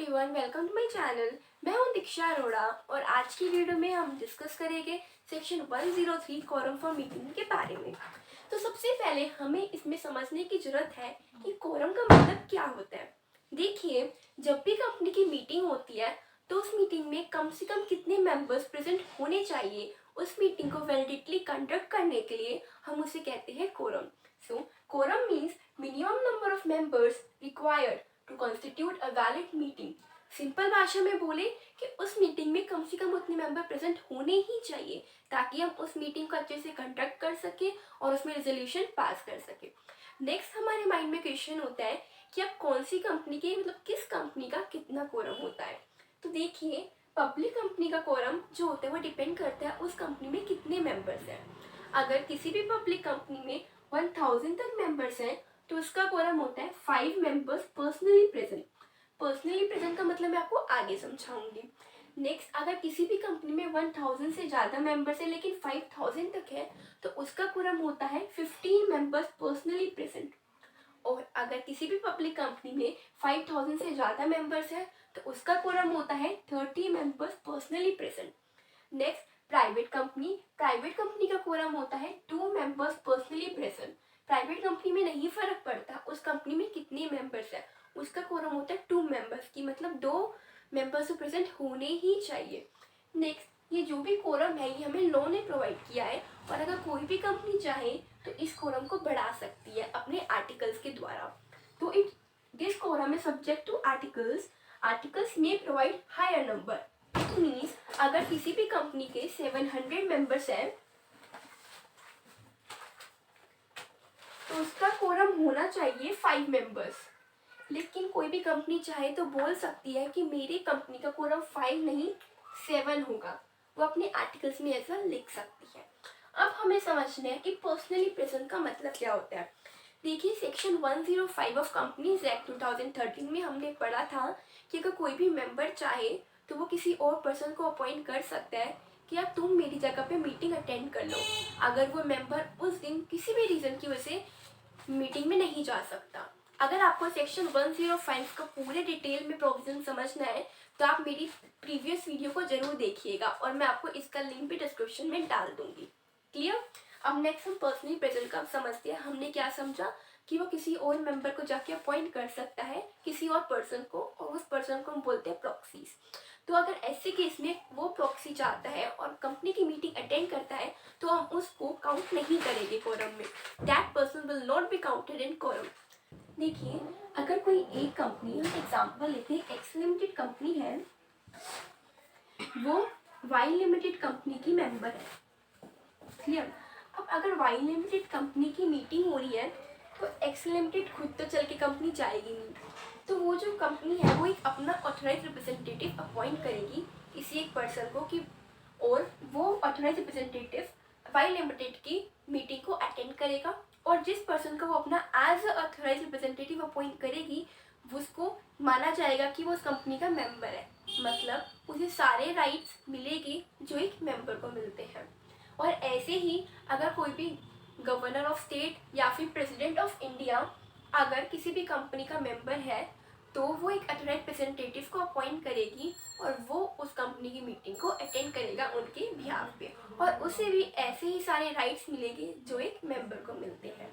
Everyone, welcome to my channel. मैं हूं दीक्षा अरोड़ा और आज की वीडियो में हम डिस्कस करेंगे सेक्शन 103 कोरम फॉर मीटिंग के बारे में। तो सबसे पहले हमें इसमें समझने की जरूरत है कि कोरम का मतलब क्या होता है। देखिए, जब भी कंपनी की मीटिंग होती है तो उस मीटिंग में कम से कम कितने मेंबर्स प्रेजेंट होने चाहिए, उस मीटिंग को वैलिडिटली कंडक्ट करने के लिए हम उसे कहते हैं quorum. So quorum means minimum number of members required to constitute a valid meeting. Simple भाषा में बोले कि उस मीटिंग में कम से कम उतने मेंबर प्रेजेंट होने ही चाहिए ताकि हम उस मीटिंग को अच्छे से कंडक्ट कर सके और उसमें रेजोल्यूशन पास कर सके। नेक्स्ट हमारे माइंड में क्वेश्चन होता है कि अब कौन सी कंपनी के मतलब किस कंपनी का कितना कोरम होता है। तो देखिए, पब्लिक कंपनी का कोरम जो होता है वो डिपेंड करता है उस कंपनी में कितने मेंबर्स हैं। अगर किसी भी पब्लिक कंपनी में 1000 तक मेंबर्स हैं तो उसका कोरम होता है 5 members personally present. Personally present का मतलब मैं आपको आगे समझाऊंगी। नेक्स्ट, अगर किसी भी कंपनी में 1000 से ज़्यादा मेंबर्स है लेकिन 5000 तक है तो उसका कोरम होता है 15 मेंबर्स पर्सनली प्रेजेंट। और अगर किसी भी पब्लिक कंपनी में 5000 से ज़्यादा मेंबर्स है तो उसका कोरम होता है 30 members personally present. Next, private company का कोरम होता है 2 members personally present. Private company में नहीं फर्क पड़ता उस कंपनी में कितने मेंबर्स है, उसका कोरम होता है 2 मेंबर्स की, मतलब 2 मेंबर्स तो प्रेजेंट होने ही चाहिए। नेक्स्ट, ये जो भी कोरम है ये हमें लॉ ने प्रोवाइड किया है और अगर कोई भी कंपनी चाहे तो इस कोरम को बढ़ा सकती है अपने आर्टिकल्स के द्वारा। तो it this quorum is subject to articles में provide higher number. It means अगर किसी भी कंपनी के 700 मेंबर्स हैं तो उसका कोरम होना चाहिए 5 मेंबर्स। लेकिन कोई भी कंपनी चाहे तो बोल सकती है कि मेरी कंपनी का कोरम 5 नहीं 7 होगा, वो अपने आर्टिकल्स में ऐसा लिख सकती है। अब हमें समझना है कि पर्सनली प्रेजेंट का मतलब क्या होता है। देखिए, सेक्शन 105 ऑफ कंपनीज एक्ट 2013 में हमने पढ़ा था कि अगर कोई भी मेंबर चाहे तो वो किसी और पर्सन को अपॉइंट कर सकता है कि अब तुम मेरी जगह पे मीटिंग अटेंड कर लो, अगर वो मेंबर उस दिन किसी भी रीज़न की वजह से मीटिंग में नहीं जा सकता। अगर आपको सेक्शन 105 का पूरे डिटेल में प्रोविजन समझना है तो आप मेरी प्रीवियस वीडियो को जरूर देखिएगा और मैं आपको इसका लिंक भी डिस्क्रिप्शन में डाल दूंगी। क्लियर? अब नेक्स्ट हम पर्सनली प्रेजेंट का समझते हैं। हमने क्या समझा कि वो किसी और मेंबर को जाके अपॉइंट कर सकता है, किसी और पर्सन को, और उस पर्सन को हम बोलते हैं प्रॉक्सीज। तो अगर ऐसे केस में वो प्रॉक्सी चाहता है और कंपनी की मीटिंग अटेंड करता है तो हम उसको काउंट नहीं करेंगे कोरम में। That person will not be counted in quorum. देखिए, अगर कोई एक कंपनी, हम एग्जांपल लेते हैं एक्स लिमिटेड कंपनी है, वो वाई लिमिटेड कंपनी की मेंबर है। क्लियर? अब अगर वाई लिमिटेड कंपनी की मीटिंग हो रही है तो एक्स लिमिटेड खुद तो चल के कंपनी जाएगी नहीं, तो वो जो कंपनी है वो एक अपना ऑथराइज रिप्रेजेंटेटिव अपॉइंट करेगी किसी एक पर्सन को कि, और वो ऑथराइज रिप्रेजेंटेटिव वाई लिमिटेड की मीटिंग को अटेंड करेगा और जिस पर्सन को वो अपना एज ऑथराइज रिप्रेजेंटेटिव अपॉइंट करेगी उसको माना जाएगा कि वो उस कंपनी का मेंबर है, मतलब उसे सारे राइट्स मिलेगी जो एक मेंबर को मिलते हैं। और ऐसे ही अगर कोई भी गवर्नर ऑफ स्टेट या फिर प्रेसिडेंट ऑफ इंडिया अगर किसी भी कंपनी का मेंबर है तो वो एक ऑथराइज रिप्रेजेंटेटिव को अपॉइंट करेगी और वो उस कंपनी की मीटिंग को अटेंड करेगा उनके बिहाफ पे, और उसे भी ऐसे ही सारे राइट्स मिलेंगे जो एक मेंबर को मिलते हैं।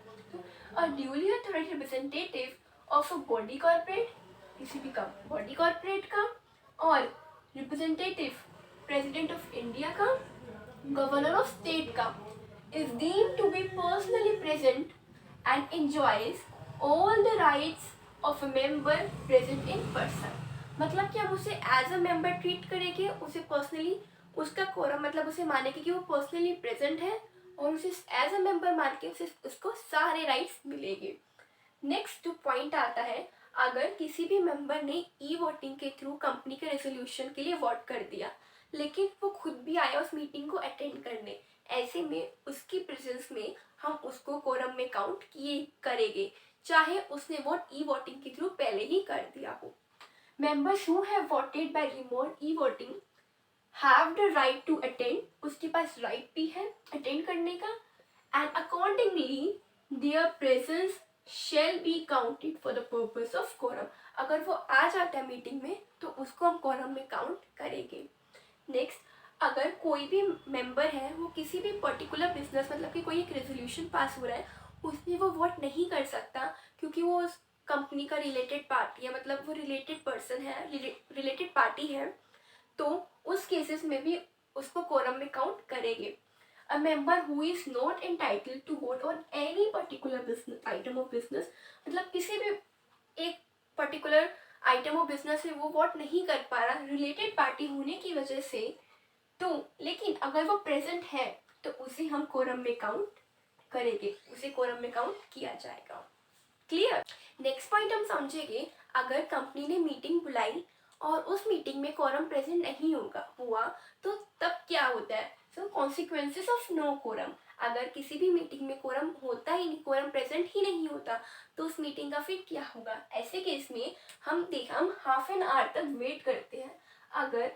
और duly authorise representative of a body corporate, किसी भी बॉडी कॉर्पोरेट का, और रिप्रेजेंटेटिव प्रेसिडेंट ऑफ इंडिया का, गवर्नर ऑफ स्टेट का, is deemed to be personally present and enjoys all the rights of a member present in person। मतलब कि हम उसे एज अ मेंबर ट्रीट करेंगे, उसे पर्सनली उसका कोरम मतलब उसे मानेंगे कि वो पर्सनली प्रेजेंट है और उसे एज अ मेंबर मान के उसे उसको सारे राइट्स मिलेंगे। नेक्स्ट जो पॉइंट आता है, अगर किसी भी मेंबर ने ई वोटिंग के थ्रू कंपनी के रेजोल्यूशन के लिए वोट कर दिया लेकिन वो खुद भी आया उस मीटिंग को अटेंड करने, ऐसे में उसकी प्रेजेंस में हम उसको कोरम में काउंट किए करेंगे चाहे उसने वोट ई वोटिंग के थ्रू पहले ही कर दिया हो। Members who have voted by remote e voting have the right to attend, उसके पास राइट भी है अटेंड करने का, and accordingly their presence shall be counted for the purpose of quorum. अगर वो आ जाता है मीटिंग में तो उसको हम quorum में काउंट करेंगे. नेक्स्ट, अगर कोई भी मेंबर है वो किसी भी पर्टिकुलर बिजनेस मतलब कि कोई एक रेजोल्यूशन पास हो रहा है उसमें वो वोट नहीं कर सकता क्योंकि वो उस कंपनी का रिलेटेड पार्टी है, मतलब वो रिलेटेड पर्सन है, रिलेटेड पार्टी है, तो उस केसेस में भी उसको कोरम में काउंट करेंगे. A member who is not entitled to vote on any particular business item of business, मतलब किसी भी एक पर्टिकुलर आइटम ऑफ बिजनेस से वो वोट नहीं कर पा रहा रिलेटेड पार्टी होने की वजह से, तो लेकिन अगर वो प्रेजेंट है तो उसे हम कोरम में काउंट करेंगे, उसे कोरम में काउंट किया जाएगा. क्लियर. नेक्स्ट पॉइंट हम समझेंगे, अगर कंपनी ने मीटिंग बुलाई और उस मीटिंग में कोरम प्रेजेंट नहीं हुआ तो तब क्या होता है. सो कॉन्सिक्वेंसेस ऑफ नो कोरम. अगर किसी भी मीटिंग में कोरम होता ही नहीं, कोरम प्रेजेंट ही नहीं होता तो उस मीटिंग का फिर क्या होगा. ऐसे केस में हम हाफ एन आवर तक वेट करते हैं. अगर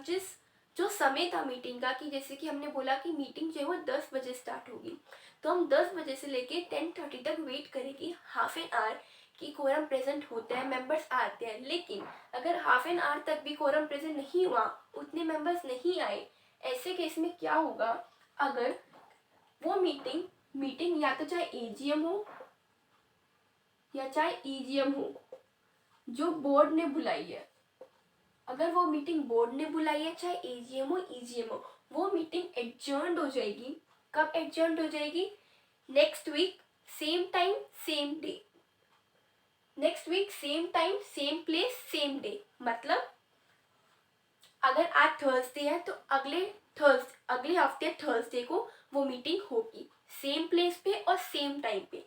जिस जो समय था मीटिंग का, कि जैसे कि हमने बोला कि मीटिंग जो है वो 10 बजे स्टार्ट होगी, तो हम 10 बजे से लेके 10:30 तक वेट करेंगे हाफ एन आवर कि कोरम प्रेजेंट होता है, मेंबर्स आते हैं. लेकिन अगर हाफ एन आवर तक भी कोरम प्रेजेंट नहीं हुआ, उतने मेंबर्स नहीं आए, ऐसे केस में क्या होगा. अगर वो मीटिंग या तो चाहे एजीएम हो या चाहे ईजीएम हो जो बोर्ड ने बुलाई है, अगर वो मीटिंग बोर्ड ने बुलाई है चाहे एजीएम हो ईजीएम हो, वो मीटिंग एडजर्न्ड हो जाएगी. कब एडजर्न्ड हो जाएगी. Next week same time same day. Next week same time same place same day. मतलब अगर आज थर्सडे है तो अगले हफ्ते थर्सडे को वो मीटिंग होगी, सेम प्लेस पे और सेम टाइम पे.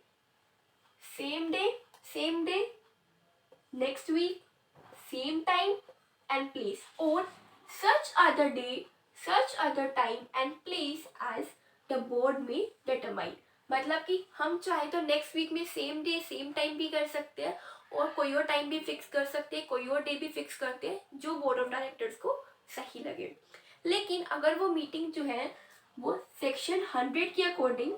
Same day next week same time and place, or such other date, such other time and place as the board may determine. मतलब कि हम चाहे तो नेक्स्ट वीक में सेम डे सेम टाइम भी कर सकते हैं और कोई और टाइम भी फिक्स कर सकते हैं, कोई और डे भी फिक्स करते हैं जो बोर्ड ऑफ डायरेक्टर्स को सही लगे. लेकिन अगर वो मीटिंग जो है वो सेक्शन 100 के अकॉर्डिंग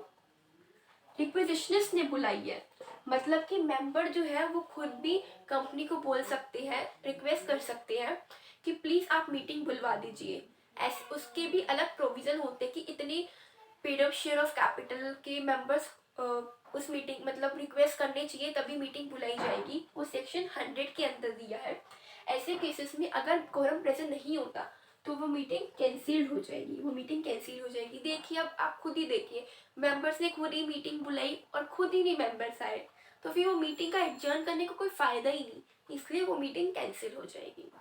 रिक्वेजिशनिस्ट ने बुलाई है, मतलब कि मेंबर जो है वो खुद भी कंपनी को बोल सकते हैं, रिक्वेस्ट कर सकते हैं कि प्लीज़ आप मीटिंग बुलवा दीजिए. ऐसे उसके भी अलग प्रोविज़न होते हैं कि इतनी paid up share of capital के मेंबर्स उस मीटिंग मतलब रिक्वेस्ट करने चाहिए तभी मीटिंग बुलाई जाएगी. वो सेक्शन 100 के अंदर दिया है. ऐसे केसेस में अगर कोरम प्रेजेंट नहीं होता तो वो मीटिंग कैंसिल हो जाएगी. देखिए, अब आप खुद ही देखिए, मेंबर्स ने खुद ही मीटिंग बुलाई और खुद ही नहीं मेंबर्स आए, तो फिर वो मीटिंग का एडजर्न करने का कोई फ़ायदा ही नहीं, इसलिए वो मीटिंग कैंसिल हो जाएगी.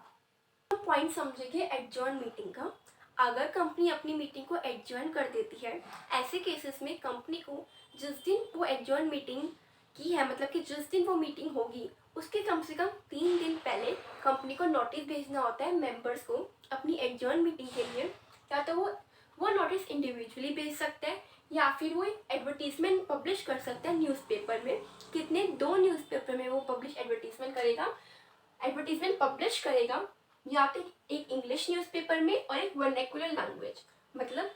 हम पॉइंट समझेंगे एडजर्न मीटिंग का. अगर कंपनी अपनी मीटिंग को एडजर्न कर देती है, ऐसे केसेस में कंपनी को जिस दिन वो एडजर्न मीटिंग की है, मतलब कि जिस दिन वो मीटिंग होगी उसके कम से कम 3 दिन पहले कंपनी को नोटिस भेजना होता है मेंबर्स को अपनी एडजर्न मीटिंग के लिए. या तो वो नोटिस इंडिविजुअली भेज सकते हैं या फिर वो एडवर्टीजमेंट पब्लिश कर सकते हैं न्यूज़पेपर में. कितने 2 न्यूज़पेपर में वो एडवर्टीजमेंट पब्लिश करेगा, या फिर एक इंग्लिश न्यूज़पेपर में और एक वर्नेकुलर लैंग्वेज, मतलब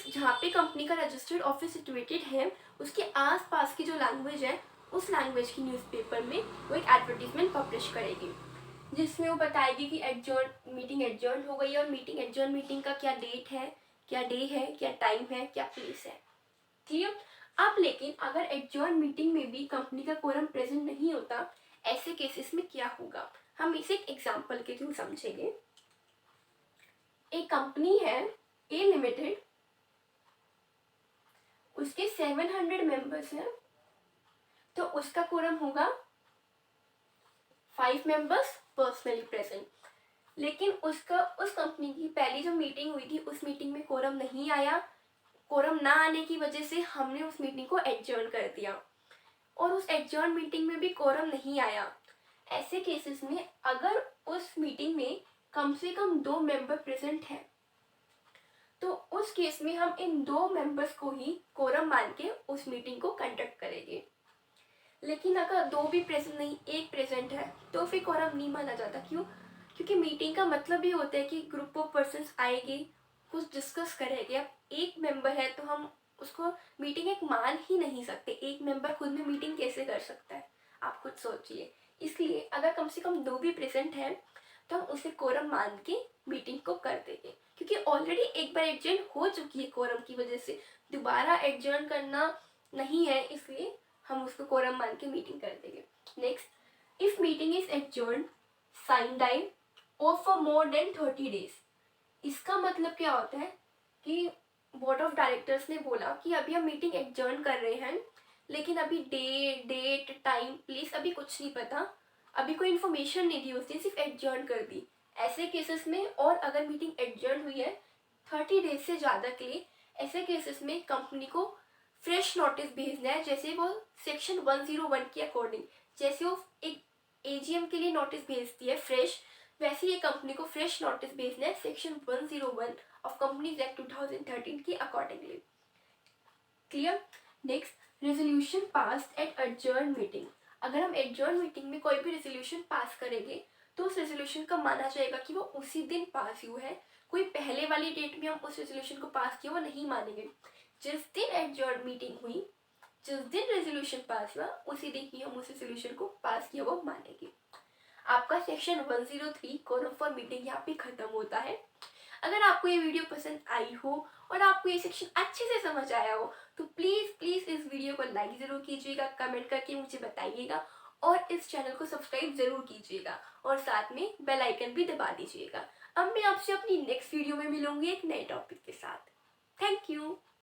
जहाँ पे कंपनी का रजिस्टर्ड ऑफिस सिचुएटेड है उसके आसपास की जो लैंग्वेज है उस लैंग्वेज की न्यूज़पेपर में वो एक एडवर्टीजमेंट पब्लिश करेगी जिसमें वो बताएगी कि मीटिंग एडजर्न हो गई है और मीटिंग का क्या डेट है, क्या डे है, क्या टाइम है, क्या प्लेस है. क्लियर. अब लेकिन अगर एडजर्न मीटिंग में भी कंपनी का कोरम प्रेजेंट नहीं होता, ऐसे केसेस में क्या होगा हम इसे एक एग्जांपल के थ्रू समझेंगे. एक कंपनी है ए लिमिटेड, उसके 700 मेंबर्स हैं, तो उसका कोरम होगा 5 मेंबर्स पर्सनली प्रेजेंट. लेकिन उस कंपनी की पहली जो मीटिंग हुई थी उस मीटिंग में कोरम नहीं आया. कोरम ना आने की वजह से हमने उस मीटिंग को एडजर्न कर दिया और उस एडजर्न मीटिंग में भी कोरम नहीं आया. ऐसे केसेस में अगर उस मीटिंग में कम से कम 2 मेंबर प्रेजेंट हैं तो उस केस में हम इन 2 मेंबर्स को ही कोरम मान के उस मीटिंग को कंडक्ट करेंगे. लेकिन अगर 2 भी प्रेजेंट नहीं, 1 प्रेजेंट है तो फिर कोरम नहीं माना जाता. क्यों? क्योंकि मीटिंग का मतलब ये होता है कि ग्रुप ऑफ पर्सन्स आएंगे, कुछ डिस्कस करेंगे. अब 1 मेंबर है तो हम उसको मीटिंग एक मान ही नहीं सकते। एक मेंबर खुद में मीटिंग कैसे कर सकता है, आप खुद सोचिए। इसलिए अगर कम से कम 2 भी प्रेजेंट हैं तो हम उसे कोरम मान के मीटिंग को कर देंगे, क्योंकि ऑलरेडी एक बार एडजर्न हो चुकी है कोरम की वजह से, दोबारा एडजर्न करना नहीं है, इसलिए हम उसको कोरम मान के मीटिंग कर देंगे। Next, if meeting is adjourn sine die or for more than 30 days. इसका मतलब क्या होता है कि बोर्ड ऑफ डायरेक्टर्स ने बोला कि अभी हम मीटिंग एडजर्न कर रहे हैं, लेकिन अभी डेट टाइम प्लेस अभी कुछ नहीं पता, अभी कोई इन्फॉर्मेशन नहीं दी उसने, सिर्फ एडजर्न कर दी। ऐसे केसेस में, और अगर मीटिंग एडजर्न हुई है 30 डेज से ज़्यादा के लिए, ऐसे केसेस में कंपनी को फ्रेश नोटिस भेजना है। जैसे वो सेक्शन 101 के अकॉर्डिंग, जैसे वो एक एजीएम के लिए नोटिस भेजती है फ्रेश, वैसे ही कंपनी को फ्रेश नोटिस भेजना है सेक्शन 101 ऑफ कंपनीज एक्ट 2013 के accordingly. Clear? Next, resolution pass at adjourn meeting. अगर हम एडजर्न मीटिंग में कोई भी रेजोल्यूशन पास करेंगे तो उस रेजोल्यूशन का माना जाएगा कि वो उसी दिन पास हुआ है। कोई पहले वाली डेट में हम उस रेजोल्यूशन को पास किया वो नहीं मानेंगे। जिस दिन एडजर्न मीटिंग हुई, जिस दिन रेजोल्यूशन पास हुआ, उसी दिन ही हम उस रेजोल्यूशन को पास किया वो मानेंगे। आपका सेक्शन 103 कोरम फॉर मीटिंग यहाँ पे खत्म होता है। अगर आपको ये वीडियो पसंद आई हो और आपको ये सेक्शन अच्छे से समझ आया हो तो प्लीज़ प्लीज़ इस वीडियो को लाइक ज़रूर कीजिएगा, कमेंट करके मुझे बताइएगा, और इस चैनल को सब्सक्राइब ज़रूर कीजिएगा, और साथ में बेल आइकन भी दबा दीजिएगा। अब मैं आपसे अपनी नेक्स्ट वीडियो में मिलूंगी एक नए टॉपिक के साथ। Thank you.